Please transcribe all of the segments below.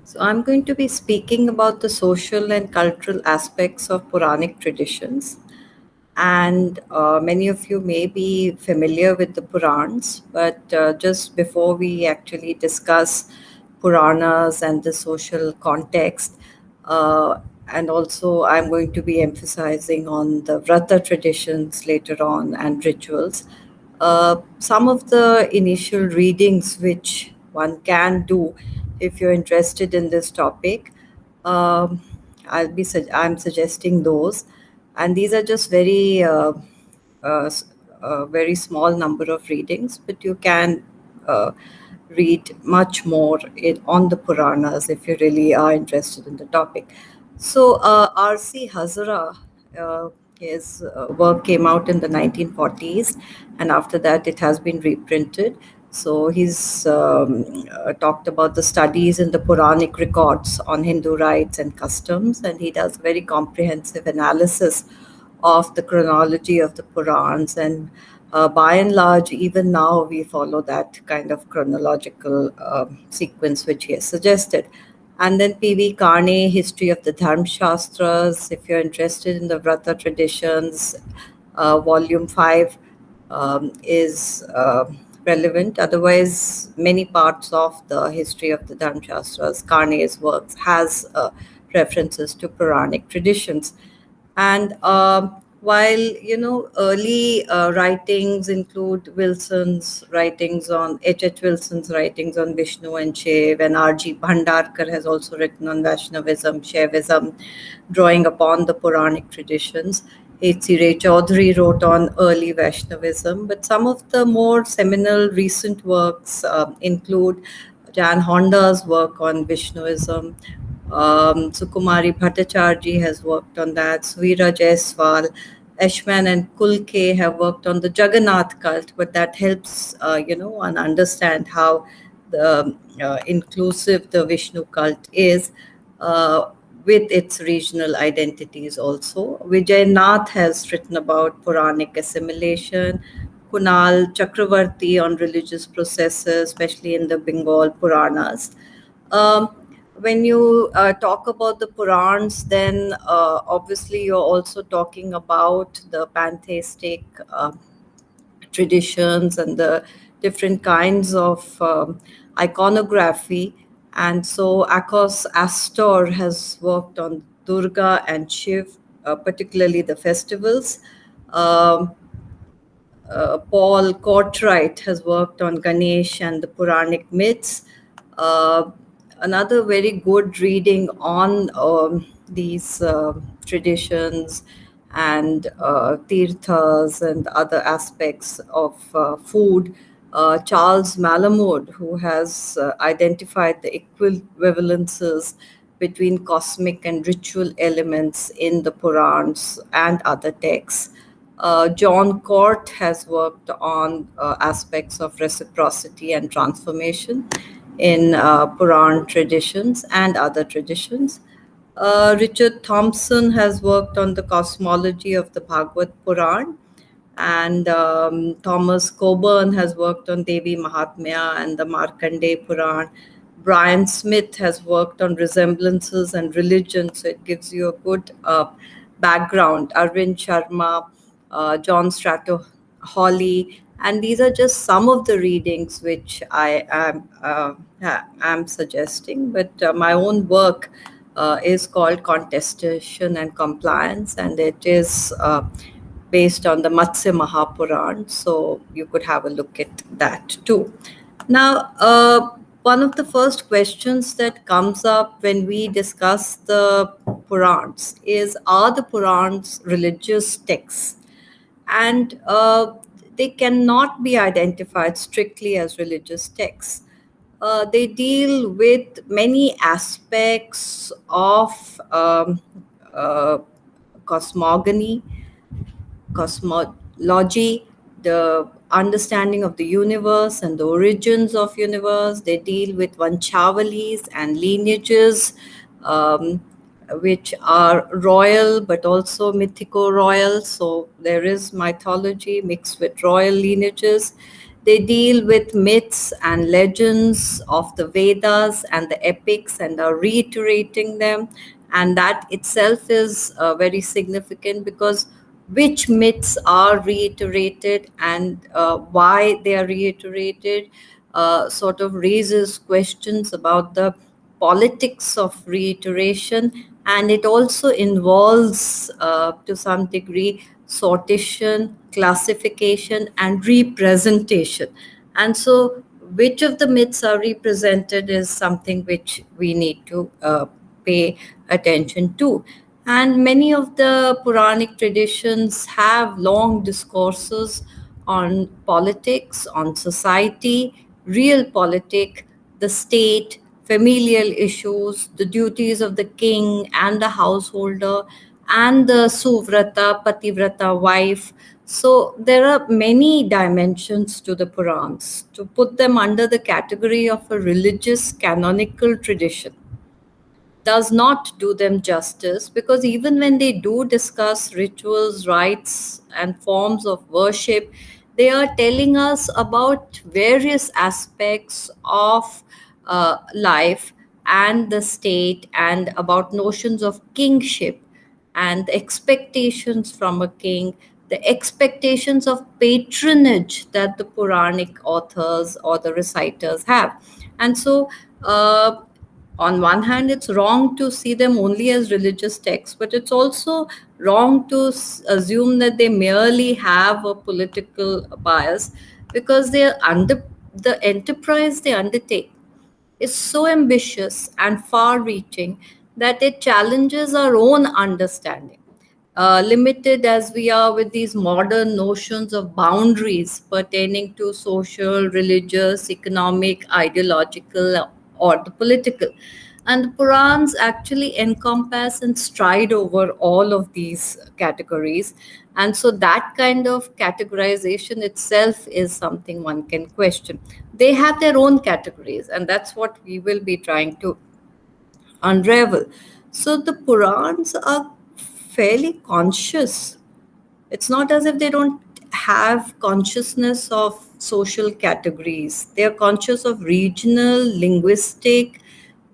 So, I'm going to be speaking about the social and cultural aspects of Puranic traditions. And many of you may be familiar with the Purans, but just before we actually discuss Puranas and the social context, uh, and also I'm going to be emphasizing on the Vrata traditions later on and rituals. Some of the initial readings which one can do if you're interested in this topic, um, I'm suggesting those, and these are just uh, s- very small number of readings, but you can read much more on the Puranas if you really are interested in the topic. So, R.C. Hazara, uh, his work came out in the 1940s, and after that, it has been reprinted. So, he's talked about the studies in the Puranic records on Hindu rites and customs, and he does very comprehensive analysis of the chronology of the Purans. And by and large, even now, we follow that kind of chronological sequence which he has suggested. And then P.V. Karne, History of the Dharm Shastras, if you're interested in the Vrata traditions, volume 5 is relevant. Otherwise, many parts of the history of the Dharm Shastras, Karne's works, has references to Puranic traditions. And while early writings include Wilson's writings on H. Wilson's writings on Vishnu and Shiv, and R.G. Bhandarkar has also written on Vaishnavism, Shaivism, drawing upon the Puranic traditions. H.C. Ray Chaudhary wrote on early Vaishnavism, but some of the more seminal recent works include Jan Honda's work on Vishnuism. Sukumari Bhattacharjee has worked on that. Suvira Jaiswal, Ashman and Kulke have worked on the Jagannath cult, but that helps, one understand how the inclusive the Vishnu cult is. With its regional identities also. Vijay Nath has written about Puranic assimilation. Kunal Chakravarti on religious processes, especially in the Bengal Puranas. Um, when you talk about the Purans, then obviously you're also talking about the pantheistic traditions and the different kinds of iconography. And so Akos Astor has worked on Durga and Shiv, particularly the festivals. Um, Paul Cartwright has worked on Ganesh and the Puranic myths. Uh, Another very good reading on these traditions and tirthas and other aspects of food. Charles Malamud, who has identified the equivalences between cosmic and ritual elements in the Purans and other texts. John Cort has worked on aspects of reciprocity and transformation in Puran traditions and other traditions. Richard Thompson has worked on the cosmology of the Bhagavad Puran, and Thomas Coburn has worked on Devi Mahatmya and the Markandeya Puran. Brian Smith has worked on resemblances and religion, so it gives you a good background. Arvind Sharma, John Strato Hawley, and these are just some of the readings which am suggesting. But my own work is called Contestation and Compliance, and it is based on the Matsya Mahapuran. So you could have a look at that too. Now, one of the first questions that comes up when we discuss the Purans is, are the Purans religious texts? And they cannot be identified strictly as religious texts. They deal with many aspects of uh, cosmogony, cosmology, the understanding of the universe and the origins of universe. They deal with vanchavalis and lineages, um, which are royal but also mythico-royal. So there is mythology mixed with royal lineages. They deal with myths and legends of the Vedas and the epics and are reiterating them. And that itself is very significant, because which myths are reiterated and why they are reiterated sort of raises questions about the politics of reiteration, and it also involves, to some degree, sortition, classification, and representation. And so, which of the myths are represented is something which we need to pay attention to. And many of the Puranic traditions have long discourses on politics, on society, real politic, the state, familial issues, the duties of the king and the householder, and the suvrata, pativrata wife. So there are many dimensions to the Purans. To put them under the category of a religious canonical tradition does not do them justice, because even when they do discuss rituals, rites, and forms of worship, they are telling us about various aspects of life and the state, and about notions of kingship and the expectations from a king, the expectations of patronage that the Puranic authors or the reciters have. And so, on one hand, it's wrong to see them only as religious texts, but it's also wrong to assume that they merely have a political bias, because they are under the enterprise they undertake is so ambitious and far reaching that it challenges our own understanding. Limited as we are with these modern notions of boundaries pertaining to social, religious, economic, ideological, or the political. And the Purans actually encompass and stride over all of these categories. And so that kind of categorization itself is something one can question. They have their own categories, and that's what we will be trying to unravel. So the Purans are fairly conscious. It's not as if they don't have consciousness of social categories. They are conscious of regional, linguistic,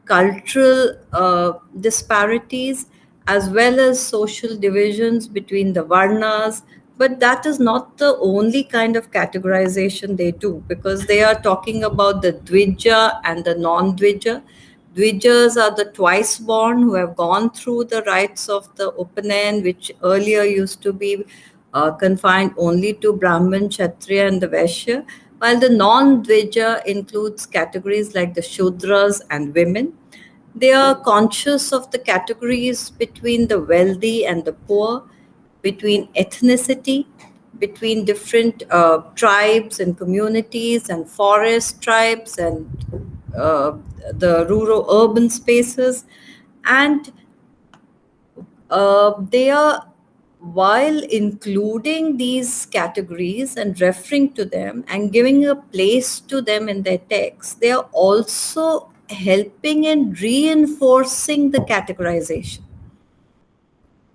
cultural disparities, as well as social divisions between the varnas. But that is not the only kind of categorization they do, because they are talking about the Dvija and the non Dvija. Dvijas are the twice born who have gone through the rites of the Upanan, which earlier used to be confined only to Brahmin, Kshatriya, and the Vaishya, while the non Dvija includes categories like the Shudras and women. They are conscious of the categories between the wealthy and the poor, between ethnicity, between different tribes and communities, and forest tribes, and uh, the rural urban spaces. And they are, while including these categories and referring to them and giving a place to them in their text, they are also helping and reinforcing the categorization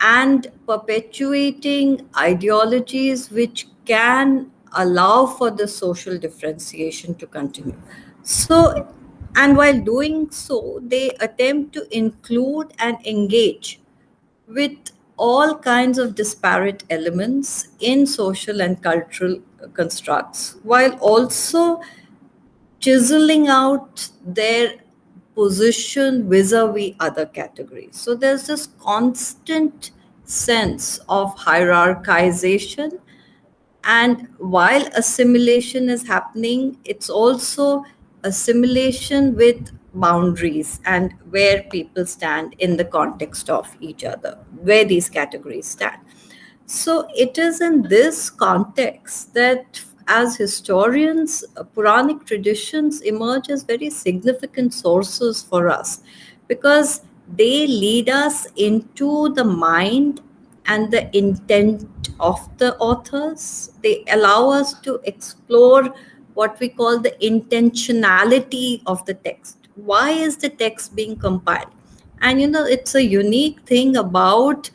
and perpetuating ideologies which can allow for the social differentiation to continue. So, and while doing so, they attempt to include and engage with all kinds of disparate elements in social and cultural constructs, while also chiseling out their position vis-a-vis other categories. So there's this constant sense of hierarchization, and while assimilation is happening, it's also assimilation with boundaries and where people stand in the context of each other, where these categories stand. So it is in this context that, as historians, Puranic traditions emerge as very significant sources for us, because they lead us into the mind and the intent of the authors. They allow us to explore what we call the intentionality of the text. Why is the text being compiled? And it's a unique thing about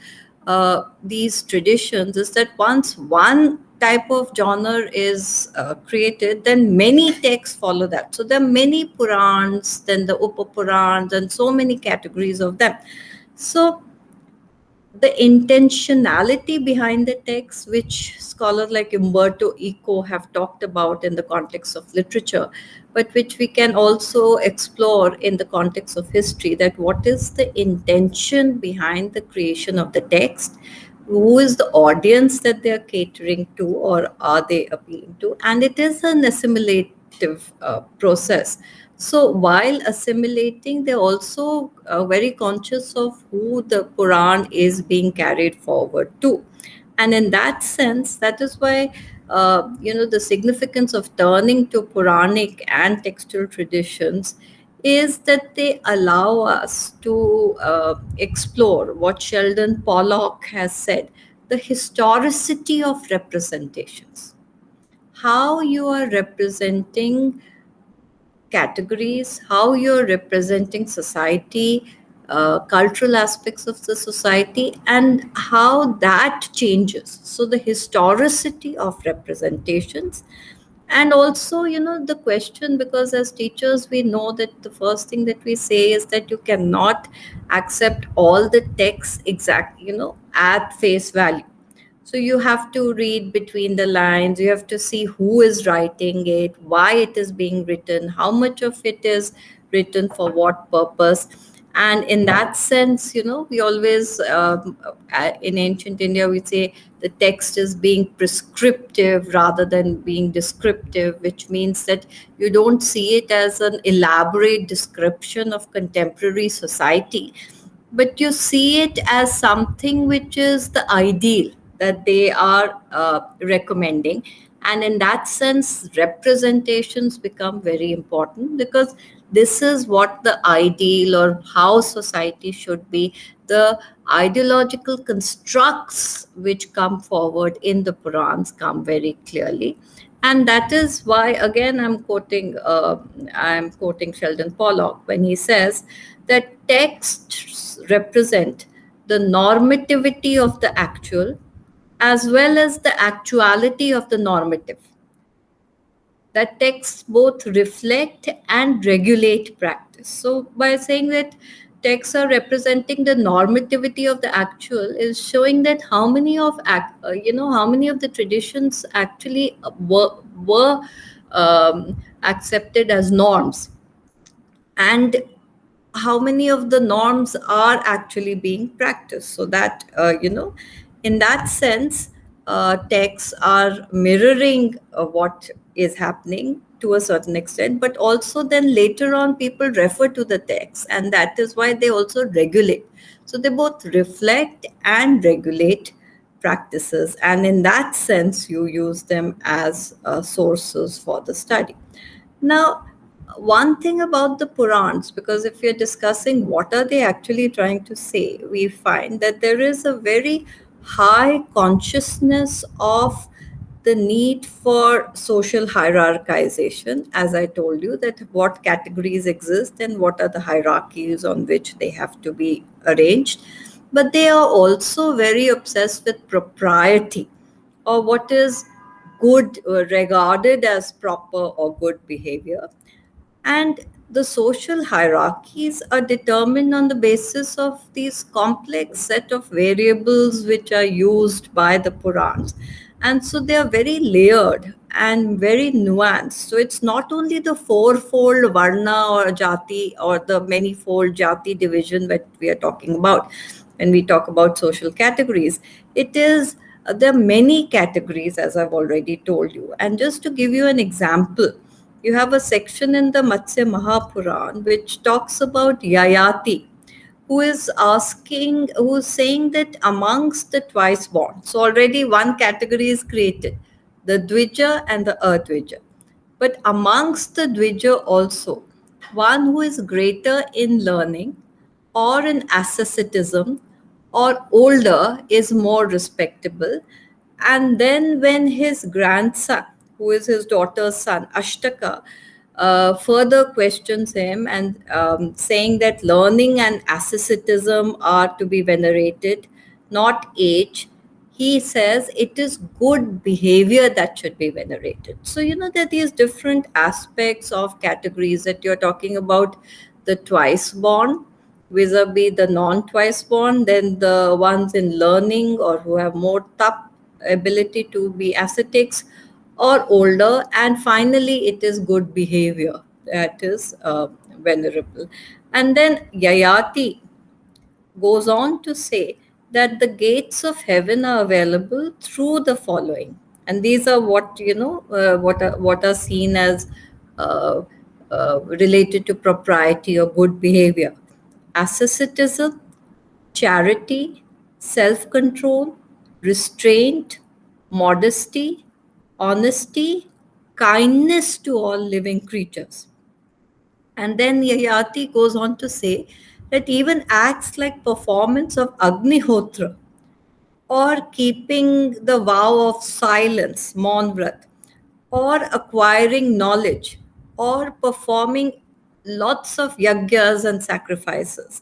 these traditions is that once one type of genre is created, then many texts follow that. So there are many Purans, then the Upapurans, and so many categories of them. So the intentionality behind the text, which scholars like Umberto Eco have talked about in the context of literature, but which we can also explore in the context of history, that what is the intention behind the creation of the text, who is the audience that they are catering to or are they appealing to, and it is an assimilative process. So while assimilating, they're also very conscious of who the Quran is being carried forward to. And in that sense, that is why the significance of turning to Puranic and textual traditions is that they allow us to explore what Sheldon Pollock has said, the historicity of representations, how you are representing categories, how you're representing society, cultural aspects of the society, and how that changes. So, the historicity of representations. And also, the question, because as teachers, we know that the first thing that we say is that you cannot accept all the text at face value. So you have to read between the lines, you have to see who is writing it, why it is being written, how much of it is written for what purpose. And in that sense, we always, in ancient India, we say the text is being prescriptive rather than being descriptive, which means that you don't see it as an elaborate description of contemporary society, but you see it as something which is the ideal that they are recommending. And in that sense, representations become very important, because this is what the ideal or how society should be. The ideological constructs which come forward in the Purans come very clearly. And that is why, again, I'm quoting Sheldon Pollock when he says that texts represent the normativity of the actual as well as the actuality of the normative. That texts both reflect and regulate practice. So, by saying that texts are representing the normativity of the actual, is showing that how many of the traditions actually were accepted as norms, and how many of the norms are actually being practiced. So that in that sense, texts are mirroring what is happening to a certain extent, but also then later on people refer to the text, and that is why they also regulate. So they both reflect and regulate practices, and in that sense you use them as sources for the study. Now, one thing about the Purans, because if you're discussing what are they actually trying to say, we find that there is a very high consciousness of the need for social hierarchization, as I told you, that what categories exist and what are the hierarchies on which they have to be arranged. But they are also very obsessed with propriety, or what is good, regarded as proper or good behavior. And the social hierarchies are determined on the basis of these complex set of variables which are used by the Purans. And so they are very layered and very nuanced. So it's not only the fourfold Varna or Jati or the manifold Jati division that we are talking about when we talk about social categories. It is, there are many categories, as I've already told you. And just to give you an example, you have a section in the Matsya Mahapuran which talks about Yayati, who's saying that amongst the twice born, so already one category is created, the Dvija and the Advija. But amongst the Dvija also, one who is greater in learning or in asceticism or older is more respectable. And then when his grandson, who is his daughter's son, Ashtaka, further questions him and saying that learning and asceticism are to be venerated, not age, he says it is good behavior that should be venerated. So, there are these different aspects of categories that you're talking about: the twice born vis-a-vis the non-twice born, then the ones in learning or who have more top ability to be ascetics or older, and finally it is good behavior that is venerable. And then Yayati goes on to say that the gates of heaven are available through the following, and these are what what are seen as related to propriety or good behavior: asceticism, charity, self-control, restraint, modesty, honesty, kindness to all living creatures. And then Yayati goes on to say that even acts like performance of Agnihotra, or keeping the vow of silence, Maunvrat, or acquiring knowledge, or performing lots of yagyas and sacrifices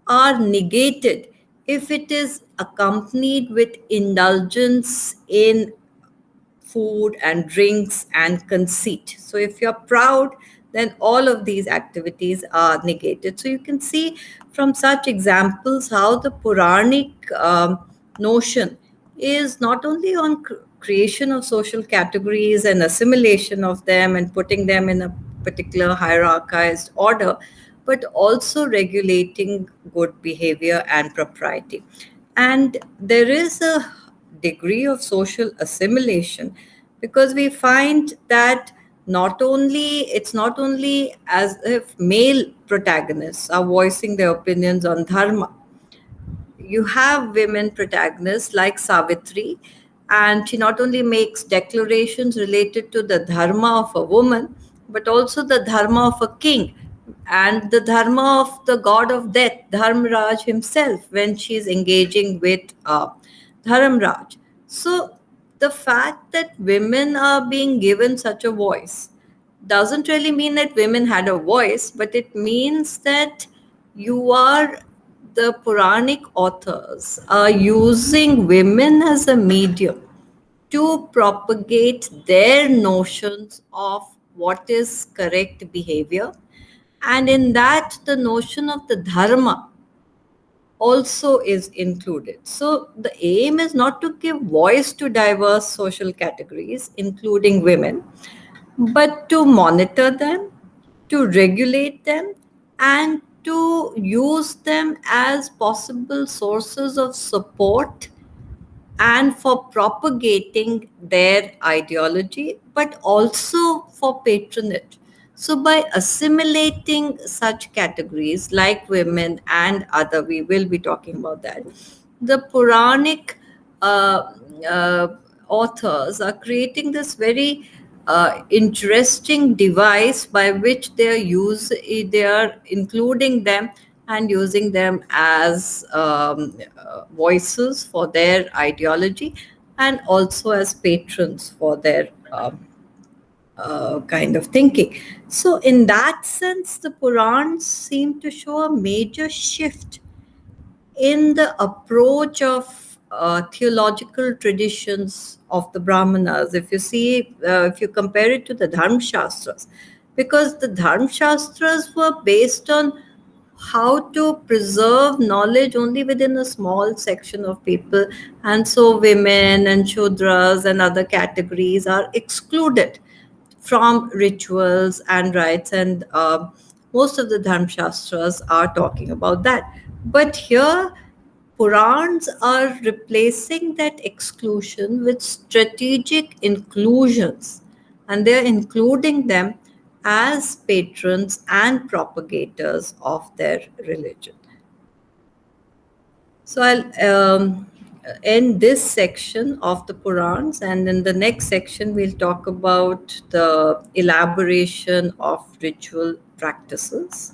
are negated if it is accompanied with indulgence in food and drinks and conceit. So if you're proud, then all of these activities are negated. So you can see from such examples how the Puranic notion is not only on creation of social categories and assimilation of them and putting them in a particular hierarchized order, but also regulating good behavior and propriety. And there is a degree of social assimilation, because we find that it's not only as if male protagonists are voicing their opinions on dharma. You have women protagonists like Savitri, and she not only makes declarations related to the dharma of a woman, but also the dharma of a king and the dharma of the god of death, Dharmraj himself, when she is engaging with Dharamraj. So the fact that women are being given such a voice doesn't really mean that women had a voice, but it means that you are the Puranic authors are using women as a medium to propagate their notions of what is correct behavior. And in that, the notion of the dharma also is included. So the aim is not to give voice to diverse social categories, including women, but to monitor them, to regulate them, and to use them as possible sources of support and for propagating their ideology, but also for patronage. So, by assimilating such categories like women and other, we will be talking about that, the Puranic uh, uh, authors are creating this very interesting device by which they are including them and using them as voices for their ideology, and also as patrons for their kind of thinking. So in that sense, the Purans seem to show a major shift in the approach of theological traditions of the Brahmanas. If you see, if you compare it to the Dharma Shastras, because the Dharma Shastras were based on how to preserve knowledge only within a small section of people, and so women and Shudras and other categories are excluded from rituals and rites, and most of the Dharma Shastras are talking about that. But here, Purans are replacing that exclusion with strategic inclusions, and they're including them as patrons and propagators of their religion. So I'll end this section of the Purans, and in the next section, we'll talk about the elaboration of ritual practices.